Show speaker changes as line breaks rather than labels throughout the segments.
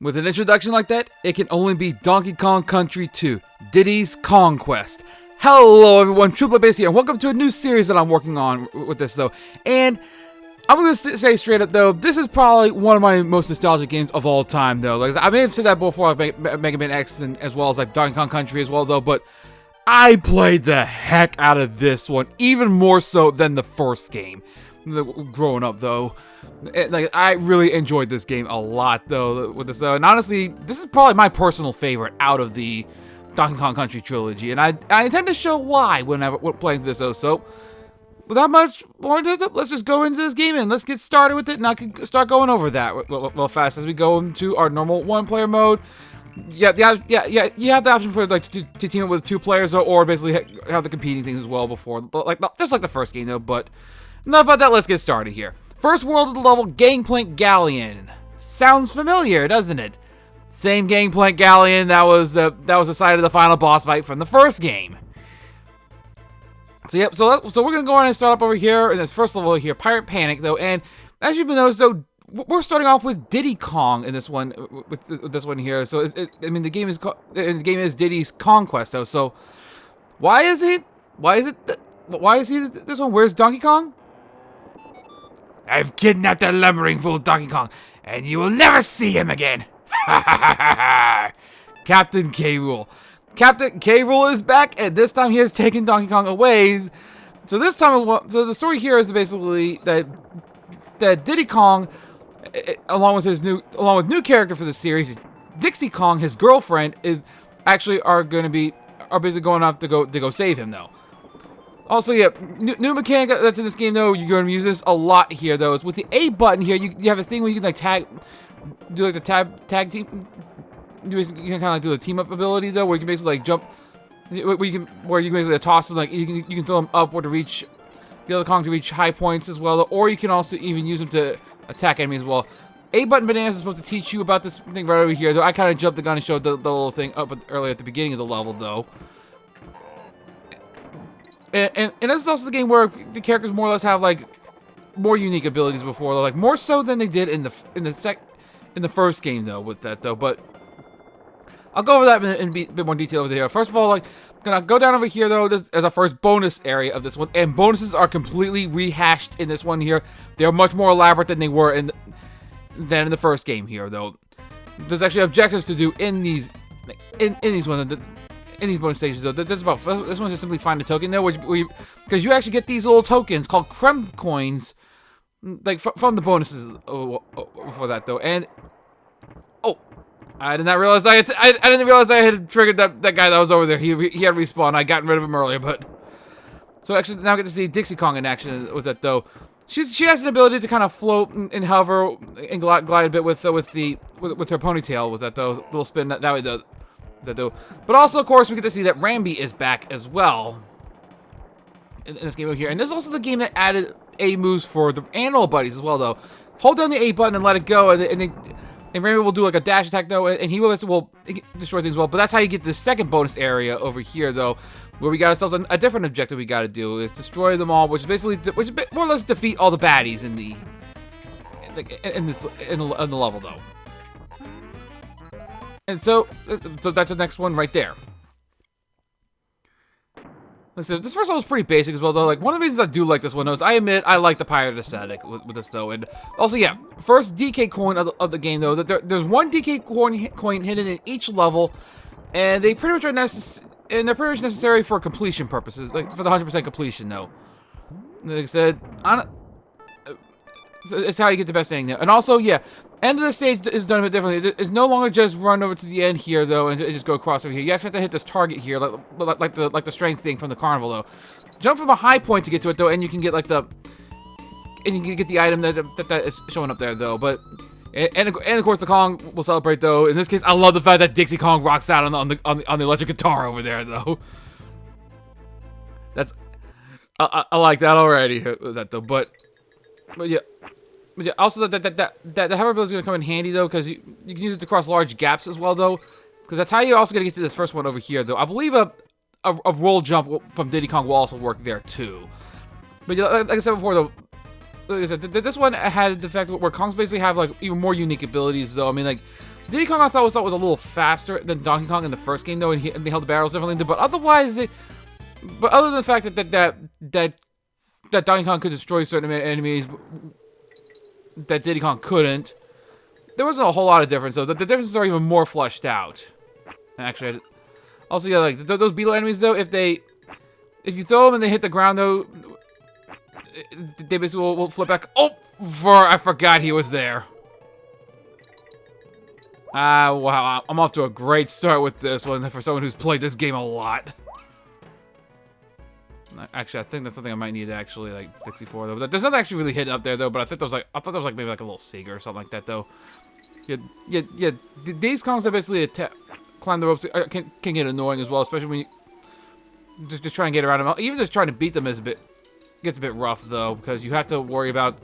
With an introduction like that, it can only be Donkey Kong Country 2, Diddy's Kong Quest. Hello everyone, Triple Base here, and welcome to a new series that I'm working on with this though. And I'm going to say straight up though, this is probably one of my most nostalgic games of all time though. Like I may have said that before, like Mega Man X and as well as like Donkey Kong Country as well though, but I played the heck out of this one, even more so than the first game. Growing up though, I really enjoyed this game a lot though with this though, and honestly this is probably my personal favorite out of the Donkey Kong Country trilogy, and I intend to show why whenever we're playing this though. So without much more ado, let's just go into this game and let's get started with it, and I can start going over that real fast as we go into our normal one-player mode. Yeah, you have the option for like to team up with 2 players though, or basically have the competing things as well before, just like the first game though. But enough about that, let's get started here. First world of the level, Gangplank Galley. Sounds familiar, doesn't it? Same Gangplank Galley that was the site of the final boss fight from the first game. So yep, so we're gonna go on and start up over here in this first level here, Pirate Panic though, and as you've noticed though, we're starting off with Diddy Kong in this one, with this one here. So I mean the game is Diddy's Kong Quest though. So why is he this one? Where's Donkey Kong? I've kidnapped that lumbering fool Donkey Kong, and you will never see him again. Kaptain K. Rool. Kaptain K. Rool is back, and this time he has taken Donkey Kong away. So this time, so the story here is basically that Diddy Kong, along with new character for the series, Dixie Kong, his girlfriend, are basically going off to go save him though. Also, yeah, new mechanic that's in this game though, you're going to use this a lot here though. It's with the A button here, you have a thing where you can like do like the tag team. You can kind of like do the team up ability though, where you can basically like jump, where you can basically toss them, like you can throw them upward to reach the other Kong to reach high points as well, or you can also even use them to attack enemies as well. A button bananas is supposed to teach you about this thing right over here though. I kind of jumped the gun and showed the little thing up early at the beginning of the level though. And this is also the game where the characters more or less have like more unique abilities before, like more so than they did in the first game though with that though. But I'll go over that in a bit more detail over here. First of all, like gonna go down over here though. This is our first bonus area of this one, and bonuses are completely rehashed in this one here. They're much more elaborate than they were in the first game here though. There's actually objectives to do in these ones. In these bonus stages though, this one's just simply find a token there, because you actually get these little tokens called Creme coins, like from the bonuses for that though. And oh, I did not realize I didn't realize I had triggered that guy that was over there. He had respawned. I got rid of him earlier, but so actually now I get to see Dixie Kong in action with that though. She has an ability to kind of float and hover and glide a bit with her ponytail with that though, little spin that way though. But also, of course, we get to see that Rambi is back as well in this game over here. And this is also the game that added A moves for the animal buddies as well, though. Hold down the A button and let it go, and Rambi will do like a dash attack though, and he will destroy things as well. But that's how you get the second bonus area over here though, where we got ourselves a different objective we got to do is destroy them all, which is more or less defeat all the baddies in the level though. And so that's the next one right there. Listen, this first one was pretty basic as well, though. Like, one of the reasons I do like this one is I admit I like the pirate aesthetic with this, though. And also, yeah, first DK coin of the game, though. There's one DK coin hidden in each level, and they pretty much are necessary for completion purposes, like for the 100% completion, though. Like I said, so it's how you get the best ending there. And also, yeah. End of the stage is done a bit differently. It's no longer just run over to the end here though, and just go across over here. You actually have to hit this target here, like the strength thing from the carnival though. Jump from a high point to get to it though, and you can get the item that is showing up there though. But and of course the Kong will celebrate though. In this case, I love the fact that Dixie Kong rocks out on the electric guitar over there though. That's I like that already. That though, but yeah. Yeah, also that hover ability is going to come in handy though, because you can use it to cross large gaps as well though, because that's how you're also going to get to this first one over here though. I believe a roll jump from Diddy Kong will also work there too. But yeah, like I said before though, like I said, this one had the fact where Kongs basically have like even more unique abilities though. I mean, like Diddy Kong I thought was a little faster than Donkey Kong in the first game though, and they held the barrels differently. But otherwise, but other than the fact that Donkey Kong could destroy certain enemies that Diddy Kong couldn't, there wasn't a whole lot of difference. So the differences are even more fleshed out. And actually, also yeah, like those beetle enemies though, if you throw them and they hit the ground though, they basically will flip back. Oh, I forgot he was there. Wow, I'm off to a great start with this one for someone who's played this game a lot. Actually, I think that's something I might need to actually like Dixie for though. There's nothing actually really hidden up there though, but I thought there was like maybe like a little Seeger or something like that though. Yeah. These Kongs are basically climb the ropes can get annoying as well, especially when you just trying to get around them. Even just trying to beat them gets a bit rough though, because you have to worry about.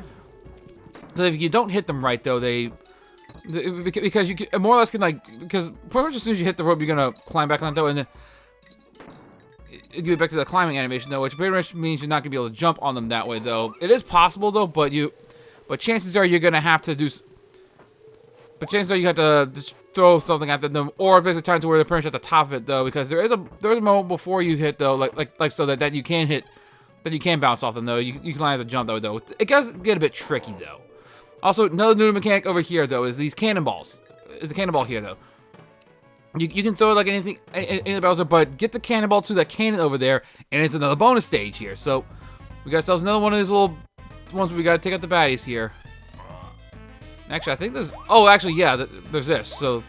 So if you don't hit them right though, because you can, more or less can because pretty much as soon as you hit the rope, you're gonna climb back on it though, and then you get back to the climbing animation though, which pretty much means you're not gonna be able to jump on them that way though. It is possible though, but chances are you're gonna have to do. But chances are you have to just throw something at them, or basically time to where they're pretty much at the top of it though, because there is a moment before you hit though, like so that you can hit, that you can bounce off them though. You can have to jump though. It does get a bit tricky though. Also, another new mechanic over here though is these cannonballs. Is the cannonball here though? You can throw like anything, any of the barrels, but get the cannonball to that cannon over there, and it's another bonus stage here. So we got ourselves another one of these little ones where we gotta take out the baddies here. Actually, I think there's. Oh, actually, yeah, there's this. So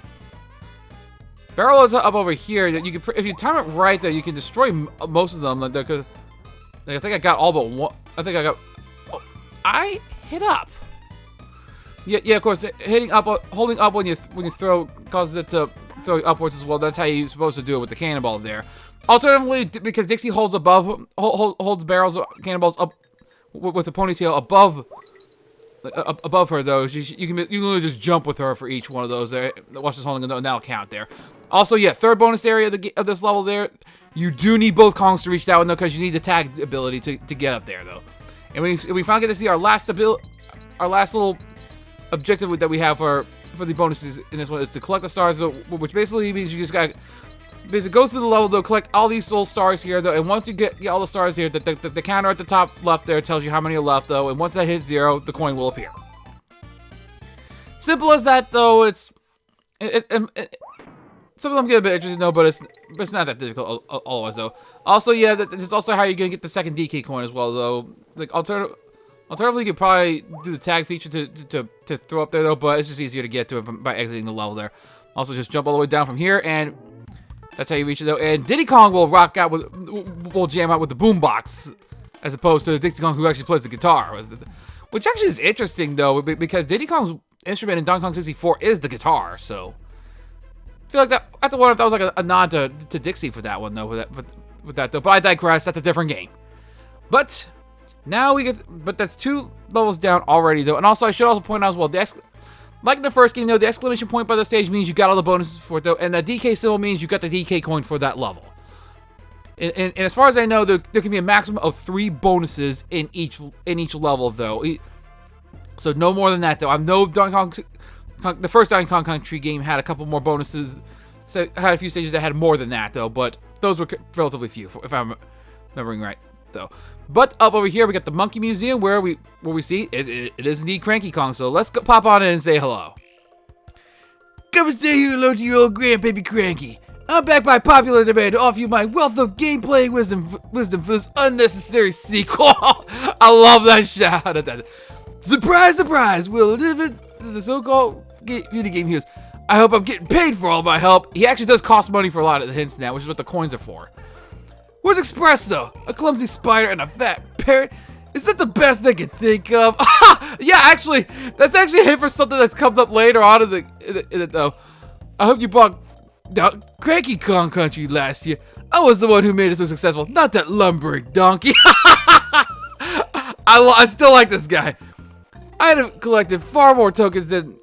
barrel is up over here. That you can, if you time it right, though, you can destroy most of them. Like, I think I got all but one. I think I got. Oh, I hit up. Yeah, of course, hitting up, holding up when you throw causes it to throw upwards as well. That's how you're supposed to do it with the cannonball there. Alternatively, because Dixie holds barrels, cannonballs up with a ponytail above her though, you can literally just jump with her for each one of those there. Watch this holding and that'll count there. Also, yeah, third bonus area of this level there. You do need both Kongs to reach that one though, because you need the tag ability to get up there though. And we finally get to see our last little objective that we have for the bonuses in this one is to collect the stars, which basically means you just gotta basically go through the level though, collect all these little stars here though, and once you get all the stars here, the counter at the top left there tells you how many are left though, and once that hits 0, the coin will appear. Simple as that though. Some of them get a bit interesting though, but it's not that difficult always though. Also, yeah, this is also how you're gonna get the second DK coin as well though. Like alternatively, you could probably do the tag feature to throw up there though, but it's just easier to get to it by exiting the level there. Also, just jump all the way down from here, and that's how you reach it though. And Diddy Kong will jam out with the boombox, as opposed to Dixie Kong, who actually plays the guitar, which actually is interesting though, because Diddy Kong's instrument in Donkey Kong 64 is the guitar. So I feel like that. I have to wonder if that was like a nod to Dixie for that one though. With that though, but I digress. That's a different game. But now but that's 2 levels down already though. And also, I should also point out as well, like in the first game though, the exclamation point by the stage means you got all the bonuses for it though, and the DK symbol means you got the DK coin for that level. And as far as I know, there can be a maximum of 3 bonuses in each level though. So no more than that though. I know the first Donkey Kong Country game had a couple more bonuses. So it had a few stages that had more than that though, but those were relatively few, if I'm remembering right though. But up over here, we got the Monkey Museum, where we see it is indeed Cranky Kong. So let's go pop on in and say hello. Come and say hello to your old grandbaby Cranky. I'm back by popular demand to offer you my wealth of gameplay wisdom for this unnecessary sequel. I love that shout at that. Surprise, surprise! Will the so-called beauty game heroes. I hope I'm getting paid for all my help. He actually does cost money for a lot of the hints now, which is what the coins are for. Where's Espresso? A clumsy spider and a fat parrot? Is that the best they can think of? Yeah, actually, that's actually a hint for something that's comes up later on in it though. I hope you bought Cranky Kong Country last year. I was the one who made it so successful, not that lumbering donkey. I still like this guy. I'd have collected far more tokens than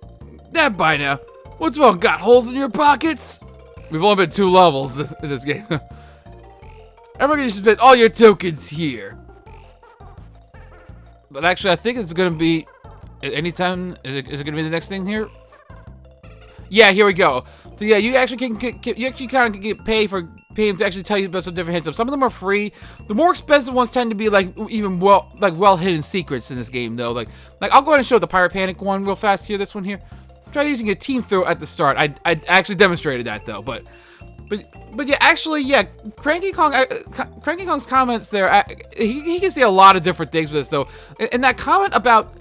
that by now. What's wrong? Got holes in your pockets? We've only been 2 levels in this game. Everybody should spend all your tokens here. But actually, I think it's gonna be anytime. Is it gonna be the next thing here? Yeah, here we go. So yeah, you actually you actually kind of get paid for him to actually tell you about some different hints. Some of them are free. The more expensive ones tend to be like even well hidden secrets in this game though. Like I'll go ahead and show the Pirate Panic one real fast here. This one here. Try using a team throw at the start. I actually demonstrated that though, but yeah, actually yeah, Cranky Kong's comments there. He can say a lot of different things with this though. And that comment about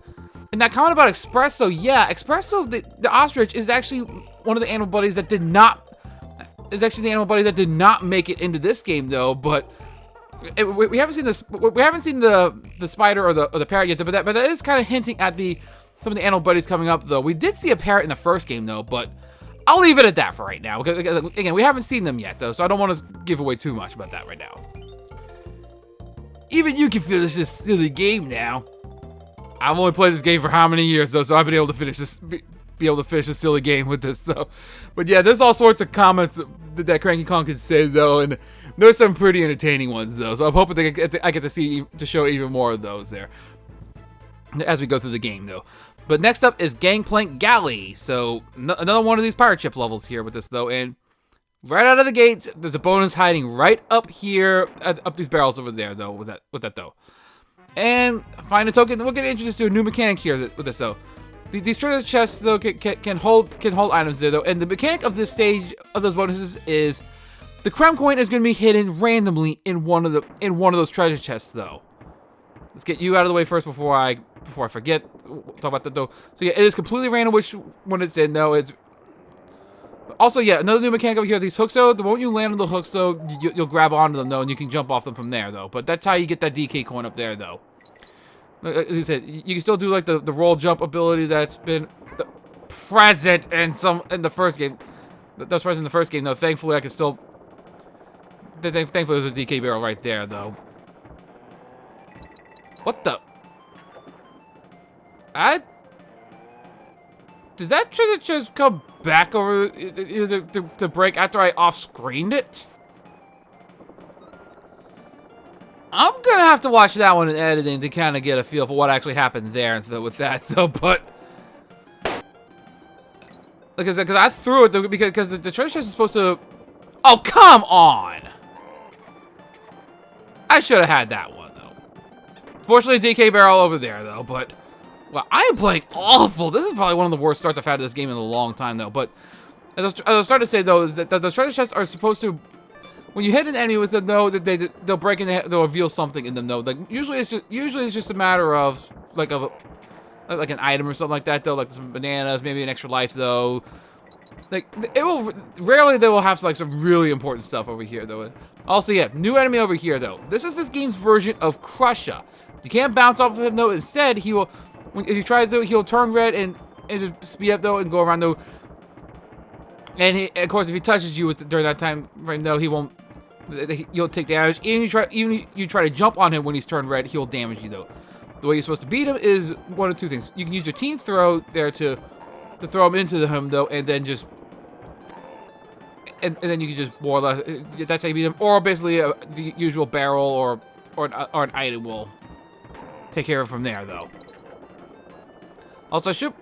Espresso, yeah, Espresso the ostrich is actually one of the animal buddies that did not. Is actually the animal buddy that did not make it into this game though, but we haven't seen this. We haven't seen the spider or the parrot yet, but that is kind of hinting at some of the animal buddies coming up though. We did see a parrot in the first game though, but I'll leave it at that for right now because again we haven't seen them yet though, so I don't want to give away too much about that right now. Even you can finish this silly game now. I've only played this game for how many years though, so I've been able to finish this. Be able to finish a silly game with this though, but yeah, there's all sorts of comments that Cranky Kong can say though, and there's some pretty entertaining ones though. So I'm hoping I get to show even more of those there as we go through the game though. But next up is Gangplank Galley. So another one of these pirate ship levels here with this though, and right out of the gate, there's a bonus hiding right up here, up these barrels over there though. With that though, and find a token. We'll get introduced to a new mechanic here with this though. These treasure chests though can hold items there though, and the mechanic of this stage of those bonuses is the creme coin is going to be hidden randomly in one of those treasure chests though. Let's get you out of the way first before I forget. We'll talk about that though. So yeah, it is completely random which one it's in though. It's also yeah, another new mechanic over here. These hooks though, the moment you land on the hooks though, you'll grab onto them though, and you can jump off them from there though. But that's how you get that DK coin up there though. Like I said, you can still do like the roll jump ability that's been present in the first game. That was present in the first game though. Thankfully, I can still. Thankfully, there's a DK barrel right there though. What the? Did that just come back over to break after I off-screened it? I'm gonna have to watch that one in editing to kind of get a feel for what actually happened there with that. So, but because I threw it because the treasure chest is supposed to. Oh come on! I should have had that one though. Fortunately, DK barrel over there though. But well, I am playing awful. This is probably one of the worst starts I've had to this game in a long time though. But as I was starting to say though, is that the treasure chests are supposed to. When you hit an enemy with them, though, they'll break in. They'll reveal something in them, though. Like usually it's just a matter of like an item or something like that, though. Like some bananas, maybe an extra life, though. Like rarely they will have like some really important stuff over here, though. Also, yeah, new enemy over here, though. This is this game's version of Crusher. You can't bounce off of him, though. Instead, if you try to, he'll turn red and speed up, though, and go around, though. And of course, if he touches you during that time frame, though, he won't. You'll take damage. Even you try to jump on him when he's turned red, he'll damage you though. The way you're supposed to beat him is one of two things. You can use your team throw there to throw him into him though, and then just and then you can just more or less that's how you beat him. Or basically the usual barrel or an item will take care of him from there though. Also, I should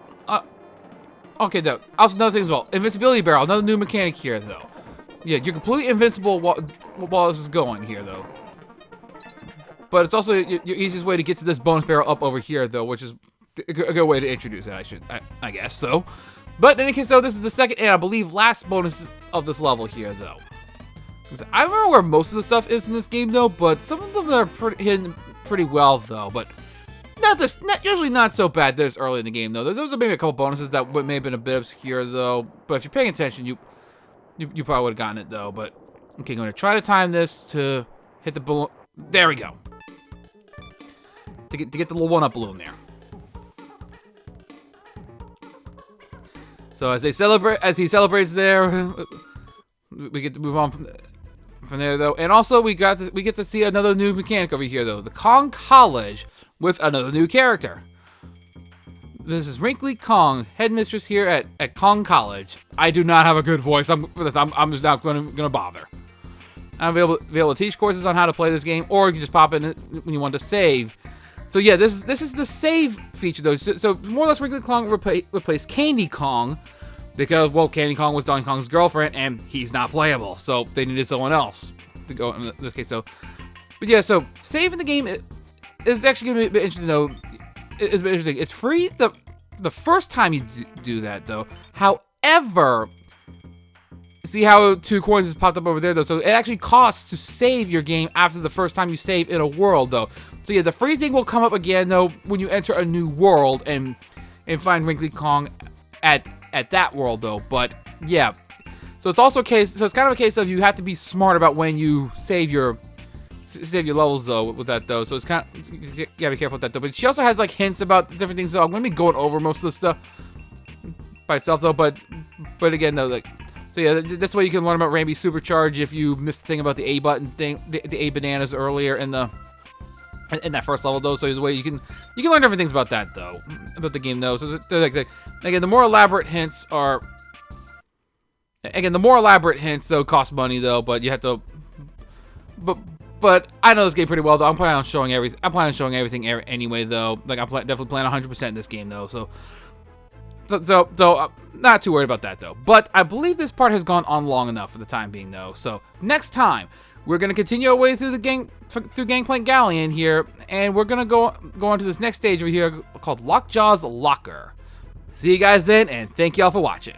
okay though. Also another thing as well, invincibility barrel, another new mechanic here though. Yeah, you're completely invincible while this is going here, though. But it's also your easiest way to get to this bonus barrel up over here, though, which is a good way to introduce it, I guess, so. But in any case, though, this is the second and I believe last bonus of this level here, though. I don't remember where most of the stuff is in this game, though, but some of them are hidden pretty well, though. But usually not so bad this early in the game, though. There's maybe a couple bonuses that may have been a bit obscure, though. But if you're paying attention, you probably would have gotten it, though. But, okay, I'm going to try to time this to hit the balloon. There we go. To get the little one-up balloon there. So as he celebrates there, we get to move on from there, though. And also, we get to see another new mechanic over here, though. The Kong College with another new character. This is Wrinkly Kong, headmistress here at Kong College. I do not have a good voice. I'm just not going to bother. I'm able to teach courses on how to play this game, or you can just pop in when you want to save. So yeah, this is the save feature though. So more or less, Wrinkly Kong replaced Candy Kong. because, well, Candy Kong was Donkey Kong's girlfriend, and he's not playable, so they needed someone else to go in this case. So, but yeah, so saving the game is actually gonna be a bit interesting though. It's a bit interesting. It's free the first time you do that though. However, see how 2 coins has popped up over there though. So it actually costs to save your game after the first time you save in a world though. So yeah, the free thing will come up again though when you enter a new world and find Wrinkly Kong at that world though. But yeah, so it's also a case. So it's kind of a case of you have to be smart about when you save your levels though with that though. So it's kind of, you gotta be careful with that though. But she also has like hints about different things. So I'm gonna be going over most of the stuff by itself though. But again though, like, so yeah, that's why you can learn about Rambi Supercharge if you missed the thing about the A button thing, the A bananas earlier in that first level though. So there's a way you can learn different things about that though, about the game though. So like again, the more elaborate hints though cost money though, but you have to. But I know this game pretty well though. I'm planning on showing everything anyway though. Like I'm definitely playing 100% in this game though. So not too worried about that though. But I believe this part has gone on long enough for the time being though. So next time we're gonna continue our way through through Gangplank Galley in here, and we're gonna go on to this next stage over here called Lockjaw's Locker. See you guys then, and thank y'all for watching.